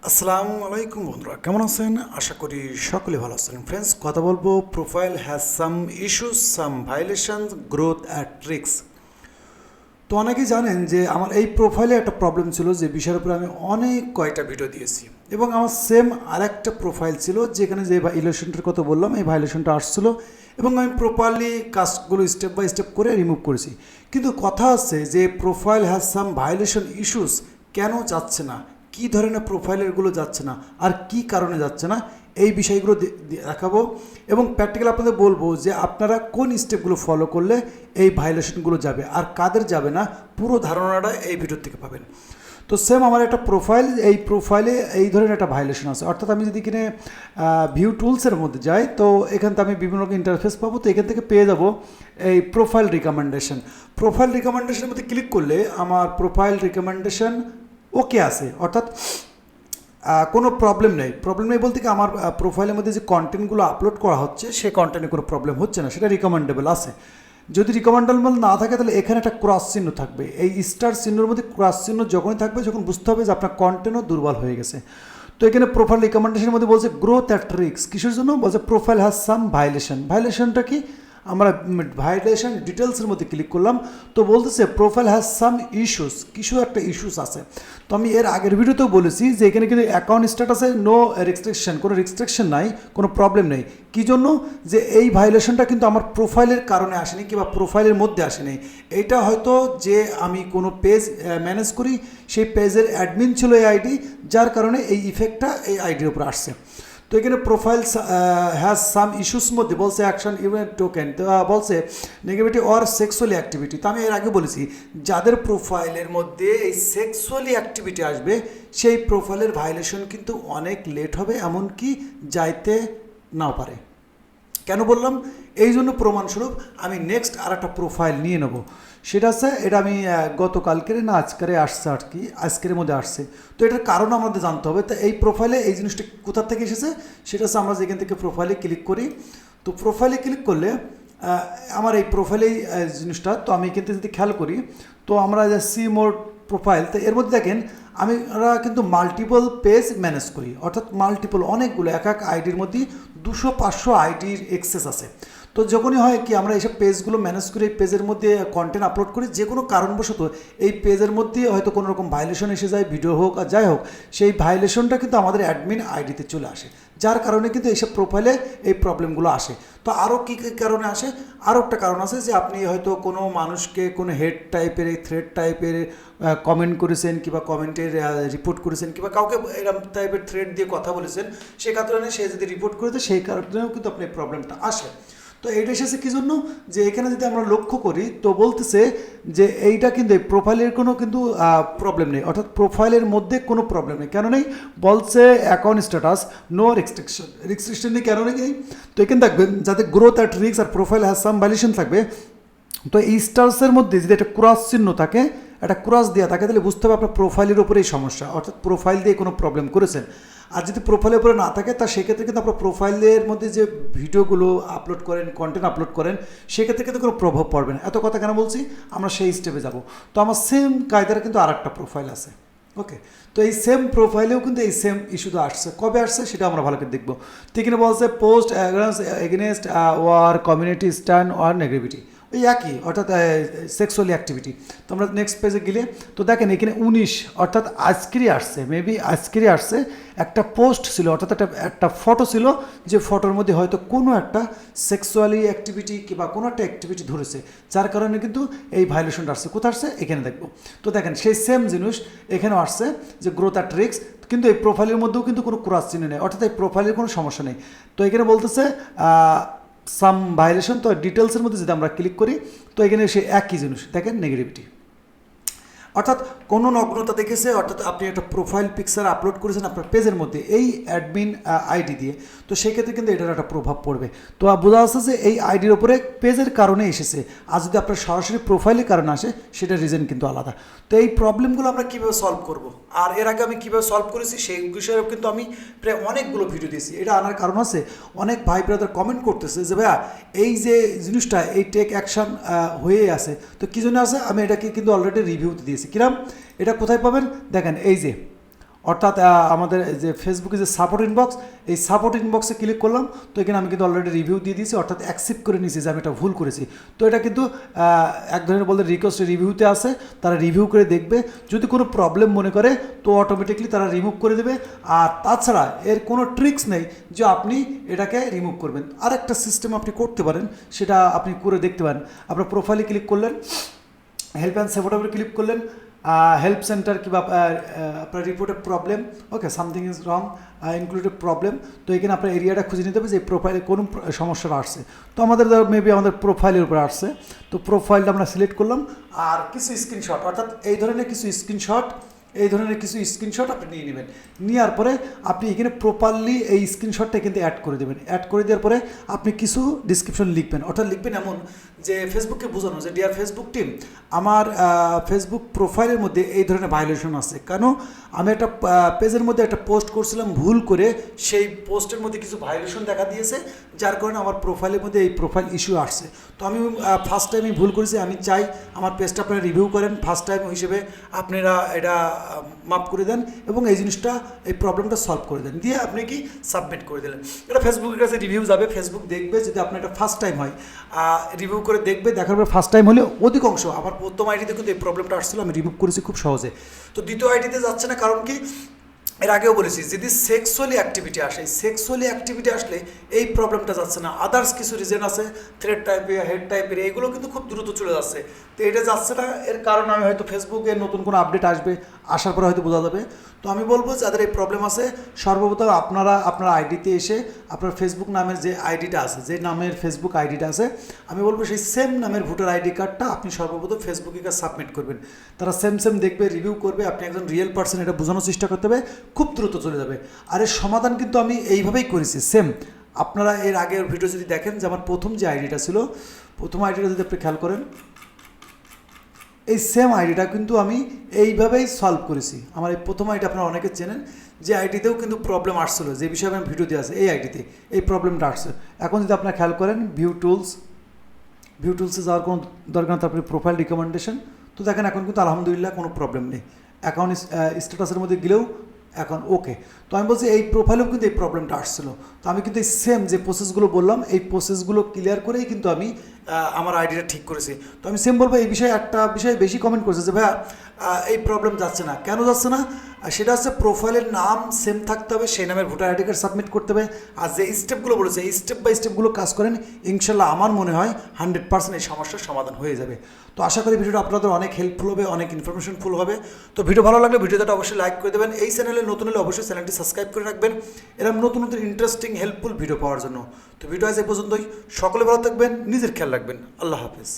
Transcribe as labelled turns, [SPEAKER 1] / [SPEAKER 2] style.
[SPEAKER 1] আসসালামু আলাইকুম বন্ধুরা, কেমন আছেন? আশা করি সকলে ভালো আছেন। ফ্রেন্ডস, কথা বলবো profile has some issues, some violation, growth at tricks. তো অনেকেই জানেন যে আমার এই প্রোফাইলে একটা প্রবলেম ছিল, যে বিষয়ের উপরে আমি অনেক কয়টা ভিডিও দিয়েছি, এবং আমার সেম আরেকটা প্রোফাইল ছিল যেখানে যে ভাইলেশনটার কথা বললাম, এই ভাইলেশনটা আসছিল এবং আমি প্রপারলি কাজগুলো স্টেপ বাই স্টেপ করে রিমুভ করেছি। কিন্তু কথা আছে যে profile has some violation issues কেন যাচ্ছে না, কী ধরনের প্রোফাইলেরগুলো যাচ্ছে না, আর কি কারণে যাচ্ছে না, এই বিষয়গুলো দেখাবো এবং প্র্যাকটিক্যাল আপনাদের বলবো যে আপনারা কোন স্টেপগুলো ফলো করলে এই ভাইলেশনগুলো যাবে আর কাদের যাবে না, পুরো ধারণাটা এই ভিডিও থেকে পাবেন। তো সেম আমার একটা প্রোফাইল, এই প্রোফাইলে এই ধরনের একটা ভাইলেশন আছে। অর্থাৎ আমি যদি কিনে ভিউ টুলসের মধ্যে যাই, তো এখান থেকে আমি বিভিন্ন রকম ইন্টারফেস পাবো। তো এখান থেকে পেয়ে যাবো এই প্রোফাইল রিকমেন্ডেশন। প্রোফাইল রিকমেন্ডেশনের মধ্যে ক্লিক করলে আমার প্রোফাইল রিকমেন্ডেশন ওকে আছে, অর্থাৎ কোনো প্রবলেম নেই বলতে কি আমার প্রোফাইলের মধ্যে যে কন্টেন্টগুলো আপলোড করা হচ্ছে সেই কন্টেন্টে কোনো প্রবলেম হচ্ছে না, সেটা রিকমেন্ডেবল আছে। যদি রিকমেন্ডেবল না থাকে তাহলে এখানে একটা ক্রস চিহ্ন থাকবে, এই স্টার চিহ্নের মধ্যে ক্রস চিহ্ন যখনই থাকবে যখন বুঝতে হবে যে আপনার কন্টেন্টও দুর্বল হয়ে গেছে। তো এখানে প্রোফাইল রিকমেন্ডেশনের মধ্যে বলছে গ্রোথ অ্যাট রিস্ক, কিসের জন্য বলছে? প্রোফাইল হ্যাজ সাম ভাইলেশনটা কি? আমরা ভাইলেশন ডিটেলসের মধ্যে ক্লিক করলাম, তো বলতেছে প্রোফাইল হ্যাজ সাম ইস্যুস, কিছু একটা ইস্যুস আছে। তো আমি এর আগের ভিডিওতেও বলেছি যে এখানে কিন্তু অ্যাকাউন্ট স্ট্যাটাসে নো রেস্ট্রিকশন, কোনো রেস্ট্রিকশন নাই, কোনো প্রবলেম নেই। কী জন্য? যে এই ভাইলেশনটা কিন্তু আমার প্রোফাইলের কারণে আসেনি কিংবা প্রোফাইলের মধ্যে আসেনি, এটা হয়তো যে আমি কোনো পেজ ম্যানেজ করি সেই পেজের অ্যাডমিন ছিল এই আইডি, যার কারণে এই ইফেক্টটা এই আইডির উপর আসছে। তো এখানে প্রোফাইল হ্যাজ সাম ইস্যুস মধ্যে বলছে অ্যাকশন ইভেন্ট টোকেন, তো বলছে নেগেটিভিটি অর সেক্সুয়ালি অ্যাক্টিভিটি। তো আমি এর আগে বলেছি যাদের প্রোফাইলের মধ্যে এই সেক্সুয়ালি অ্যাক্টিভিটি আসবে সেই প্রোফাইলের ভাইলেশন কিন্তু অনেক লেট হবে, এমনকি যাইতে নাও পারে। কেন বললাম? এই জন্য প্রমাণস্বরূপ আমি নেক্সট আর একটা প্রোফাইল নিয়ে নেব। সেটা আছে, এটা আমি গতকালকের না আজকের আসছে আর কি, আজকের মধ্যে আসছে। তো এটার কারণ আমাদের জানতে হবে। তো এই প্রোফাইলে এই জিনিসটা কোথা থেকে এসেছে সেটা হচ্ছে আমরা যেখান থেকে প্রোফাইলে ক্লিক করি, তো প্রোফাইলে ক্লিক করলে আমার এই প্রোফাইলেই জিনিসটা, তো আমি কিন্তু যদি খেয়াল করি, তো আমরা যে সি মোর প্রোফাইল, তো এর মধ্যে দেখেন আমরা কিন্তু মাল্টিপল পেজ ম্যানেজ করি, অর্থাৎ মাল্টিপল অনেকগুলো এক আইডির মধ্যে 200-500 আইডির অ্যাক্সেস আছে। তো যখনই হয় কি আমরা এইসব পেজগুলো ম্যানেজ করে এই পেজের মধ্যে কন্টেন্ট আপলোড করি, যে কোনো কারণবশত এই পেজের মধ্যে হয়তো কোনো রকম ভাইলেশন এসে যায়, ভিডিও হোক আর যাই হোক, সেই ভাইলেশনটা কিন্তু আমাদের অ্যাডমিন আইডিতে চলে আসে, যার কারণে কিন্তু এইসব প্রোফাইলে এই প্রবলেমগুলো আসে। তো আরও কী কী কারণে আসে? আরও একটা কারণ আছে যে আপনি হয়তো কোনো মানুষকে কোনো হেড টাইপের থ্রেড টাইপের কমেন্ট করেছেন কিংবা কমেন্টের রিপোর্ট করেছেন কিংবা কাউকে এরকম টাইপের থ্রেড দিয়ে কথা বলেছেন, সেই কারণে সে যদি রিপোর্ট করে দেয় সেই কারণেও কিন্তু আপনার প্রবলেমটা আসে। তো এইটা এসেছে কী জন্য? যে এখানে যদি আমরা লক্ষ্য করি তো বলতেছে যে এইটা কিন্তু এই প্রোফাইলের কোনো কিন্তু প্রবলেম নেই, অর্থাৎ প্রোফাইলের মধ্যে কোনো প্রবলেম নেই। কেন নেই? বলছে অ্যাকাউন্ট স্ট্যাটাস নো রেস্ট্রিকশন নেই। কেন নেই? তো এখানে দেখবেন যাতে গ্রোথ অ্যাট রিস্ক আর প্রোফাইল হ্যাজ সাম ভাইলেশন থাকবে, তো এই স্টার্সের মধ্যে যদি একটা ক্রস চিহ্ন থাকে, একটা ক্রস দেওয়া থাকে, তাহলে বুঝতে হবে আপনার প্রোফাইলের উপরেই সমস্যা, অর্থাৎ প্রোফাইল দিয়ে কোনো প্রবলেম করেছেন। আর যদি প্রোফাইলের উপরে না থাকে, তা সেক্ষেত্রে কিন্তু আপনার প্রোফাইলের মধ্যে যে ভিডিওগুলো আপলোড করেন, কন্টেন্ট আপলোড করেন, সেক্ষেত্রে কিন্তু কোনো প্রভাব পড়বে না। এত কথা কেন বলছি? আমরা সেই স্টেপে যাব। তো আমার সেম কায়দার কিন্তু আর একটা প্রোফাইল আছে। ওকে, তো এই সেম প্রোফাইলেও কিন্তু এই সেম ইস্যুটা আসছে। কবে আসছে সেটা আমরা ভালো করে দেখবো। তো এখানে বলছে post against war community stand war negativity, ওই একই, অর্থাৎ সেক্সুয়ালি অ্যাক্টিভিটি। তো আমরা নেক্সট পেজে গেলে তো দেখেন এখানে 19, অর্থাৎ আজকেরই আসছে, মেবি আজকেরই আসছে। একটা পোস্ট ছিল, অর্থাৎ একটা ফটো ছিল, যে ফটোর মধ্যে হয়তো কোনো একটা সেক্সুয়ালি অ্যাক্টিভিটি কিংবা কোনো একটা অ্যাক্টিভিটি ধরেছে, যার কারণে কিন্তু এই ভাইলেশনটা আসছে। কোথায় আসছে? এখানে দেখবো। তো দেখেন সেই সেম জিনিস এখানেও আসছে, যে গ্রোথ অ্যাট রিস্ক, কিন্তু এই প্রোফাইলের মধ্যেও কিন্তু কোনো ক্রস চিহ্ন নেই, অর্থাৎ এই প্রোফাইলের কোনো সমস্যা নেই। তো এখানে বলতেছে সাম ভাইলেশন। তো ডিটেলসের মধ্যে যদি আমরা ক্লিক করি, তো এখানে সে একই জিনিস দেখেন, নেগেটিভিটি, অর্থাৎ কোনো নগ্নতা দেখেছে, অর্থাৎ আপনি একটা প্রোফাইল পিকচার আপলোড করেছেন আপনার পেজের মধ্যে এই অ্যাডমিন আইডি দিয়ে, তো সেক্ষেত্রে কিন্তু এটার একটা প্রভাব পড়বে। তো বোঝা যাচ্ছে যে এই আইডির ওপরে পেজের কারণে এসেছে, আর যদি আপনার সরাসরি প্রোফাইলের কারণে আসে সেটার রিজন কিন্তু আলাদা। তো এই প্রবলেমগুলো আমরা কীভাবে সলভ করব, আর এর আগে আমি কীভাবে সলভ করেছি সেই বিষয়ে কিন্তু আমি প্রায় অনেকগুলো ভিডিও দিয়েছি। এটা আনার কারণ আছে, অনেক ভাই ব্রাদার কমেন্ট করতেছে যে ভাইয়া এই যে জিনিসটা এই টেক অ্যাকশান হয়ে আছে, তো কী জন্য আছে? আমি এটাকে কিন্তু অলরেডি রিভিউতে দিয়েছি। কিরাম? এটা কোথায় পাবেন? দেখেন এই যে অর্থাৎ আমাদের যে ফেসবুকে যে সাপোর্ট ইনবক্স, এই সাপোর্ট ইনবক্সে ক্লিক করলাম, তো এখানে আমি কিন্তু অলরেডি রিভিউ দিয়ে দিয়েছি, অর্থাৎ অ্যাকসেপ্ট করে নিয়েছি যে আমি এটা ভুল করেছি। তো এটা কিন্তু এক ধরনের বলতে রিকোয়েস্ট রিভিউতে আছে, তারা রিভিউ করে দেখবে, যদি কোনো প্রবলেম মনে করে তো অটোমেটিকলি তারা রিমুভ করে দেবে। আর তাছাড়া এর কোনো ট্রিক্স নেই যে আপনি এটাকে রিমুভ করবেন। আর একটা সিস্টেম আপনি করতে পারেন, সেটা আপনি করে দেখতে পারেন। আপনার প্রোফাইলে ক্লিক করলেন, হেল্প অ্যান্ড সাপোর্টের উপরে ক্লিক করলেন, হেল্প সেন্টার কিংবা আপনার রিপোর্টের problem, okay something is wrong included problem. তো এখানে আপনার এরিয়াটা খুঁজে নিতে হবে যে প্রোফাইলে কোন সমস্যাটা আসছে। তো আমাদের মেবি আমাদের প্রোফাইলের উপরে আসছে, তো প্রোফাইলটা আমরা সিলেক্ট করলাম। আর কিছু স্ক্রিনশট, অর্থাৎ এই ধরনের কিছু স্ক্রিনশট আপনি নিয়ে নেবেন। নেওয়ার পরে আপনি এখানে প্রপারলি এই স্ক্রিনশটটা কিন্তু অ্যাড করে দেবেন। অ্যাড করে দেওয়ার পরে আপনি কিছু ডিসক্রিপশন লিখবেন, অর্থাৎ লিখবেন এমন যে ফেসবুককে বোঝানো যে ডিয়ার ফেসবুক টিম, আমার ফেসবুক প্রোফাইলের মধ্যে এই ধরনের ভায়োলেশন আছে। কেন আমি একটা পেজের মধ্যে একটা পোস্ট করছিলাম ভুল করে, সেই পোস্টের মধ্যে কিছু ভায়োলেশন দেখা দিয়েছে, যার কারণে আমার প্রোফাইলের মধ্যে এই প্রোফাইল ইস্যু আসছে। তো আমি ফার্স্ট টাইম ভুল করেছি, আমি চাই আমার পেজটা আপনারা রিভিউ করেন, ফার্স্ট টাইম হিসেবে আপনারা এটা মাপ করে দেন এবং এই জিনিসটা, এই প্রবলেমটা সলভ করে দেন, দিয়ে আপনি কি সাবমিট করে দিলেন। এটা ফেসবুকের কাছে রিভিউ যাবে, ফেসবুক দেখবে যদি আপনার এটা ফার্স্ট টাইম হয়, রিভিউ করে দেখবে, দেখার পর ফার্স্ট টাইম হলে অধিকাংশ, আমার প্রথম আইডিতে কিন্তু এই প্রবলেমটা আসছিল, আমি রিমুভ করেছি খুব সহজে। তো দ্বিতীয় আইডিতে যাচ্ছে না, কারণ কি এর আগেও বলেছি যদি সেক্সুয়ালি অ্যাক্টিভিটি আসে, সেক্সুয়ালি অ্যাক্টিভিটি আসলে এই প্রবলেমটা যাচ্ছে না। আদার্স কিছু রিজন আছে, থ্রেড টাইপের, হেড টাইপের, এগুলো কিন্তু খুব দ্রুত চলে যাচ্ছে। তো এটা যাচ্ছে না, এর কারণ আমি হয়তো ফেসবুকে নতুন কোনো আপডেট আসবে, আসার পরে হয়তো বোঝা যাবে। তো আমি বলবো যাদের এই প্রবলেম আছে, সর্বপ্রথম আপনারা আপনার আইডিতে এসে আপনার ফেসবুক নামের যে আইডিটা আছে, যে নামের ফেসবুক আইডিটা আছে, আমি বলবো সেই সেম নামের ভোটার আইডি কার্ডটা আপনি সর্বপ্রথম ফেসবুকে সাবমিট করবেন। তারা সেম দেখবে, রিভিউ করবে, আপনি একজন রিয়েল পার্সন এটা বোঝানোর চেষ্টা করতে হবে, খুব দ্রুত চলে যাবে। আর এর সমাধান কিন্তু আমি এইভাবেই করেছি সেম। আপনারা এর আগের ভিডিও যদি দেখেন, যে আমার প্রথম যে আইডিটা ছিল, প্রথম আইডিটা যদি আপনি খেয়াল করেন, এই সেম আইডিটা কিন্তু আমি এইভাবেই সলভ করেছি। আমার এই প্রথম আইডি আপনারা অনেকে চেনেন, যে আইডিতেও কিন্তু প্রবলেম আসছিলো, যে বিষয়ে আমি ভিডিও দিয়ে আছে, এই আইডিতে এই প্রবলেমটা আসছে। এখন যদি আপনারা খেয়াল করেন ভিউ টুলসে যাওয়ার কোনো দরকার নেই, তারপরে প্রোফাইল রিকমেন্ডেশন, তো দেখেন এখন কিন্তু আলহামদুলিল্লাহ কোনো প্রবলেম নেই। অ্যাকাউন্ট স্ট্যাটাসের মধ্যে গেলেও এখন ওকে। তো আমি বলছি এই প্রোফাইলেও কিন্তু এই প্রবলেমটা আসছিলো। তো আমি কিন্তু এই সেম যে প্রসেসগুলো বললাম, এই প্রসেসগুলো ক্লিয়ার করেই কিন্তু আমি আমার আইডিটা ঠিক করেছি। তো আমি সেম বলবো, এই বিষয়ে একটা বিষয়ে বেশি কমেন্ট করেছে যে ভাইয়া এই প্রবলেম যাচ্ছে না, কেন যাচ্ছে না? সেটা হচ্ছে প্রোফাইলের নাম সেম থাকতে হবে, সেই নামের ভোটার আইডি কার্ড সাবমিট করতে হবে। আর যে স্টেপগুলো বলেছে, এই স্টেপ বাই স্টেপগুলো কাজ করেন, ইনশাল্লাহ আমার মনে হয় 100% এই সমস্যার সমাধান হয়ে যাবে। তো আশা করি ভিডিওটা আপনাদের অনেক হেল্পফুল হবে, অনেক ইনফরমেশনফুল হবে। তো ভিডিও ভালো লাগলে ভিডিওটা অবশ্যই লাইক করে দেবেন। এই চ্যানেলে নতুন হলে অবশ্যই চ্যানেলটি সাবস্ক্রাইব করে রাখবেন, এরকম নতুন ইন্টারেস্টিং হেল্পফুল ভিডিও পাওয়ার জন্য। তো ভিডিও আজ এই পর্যন্তই। সকলে ভালো থাকবেন, নিজের খেয়াল রাখবেন। আল্লাহ হাফেজ।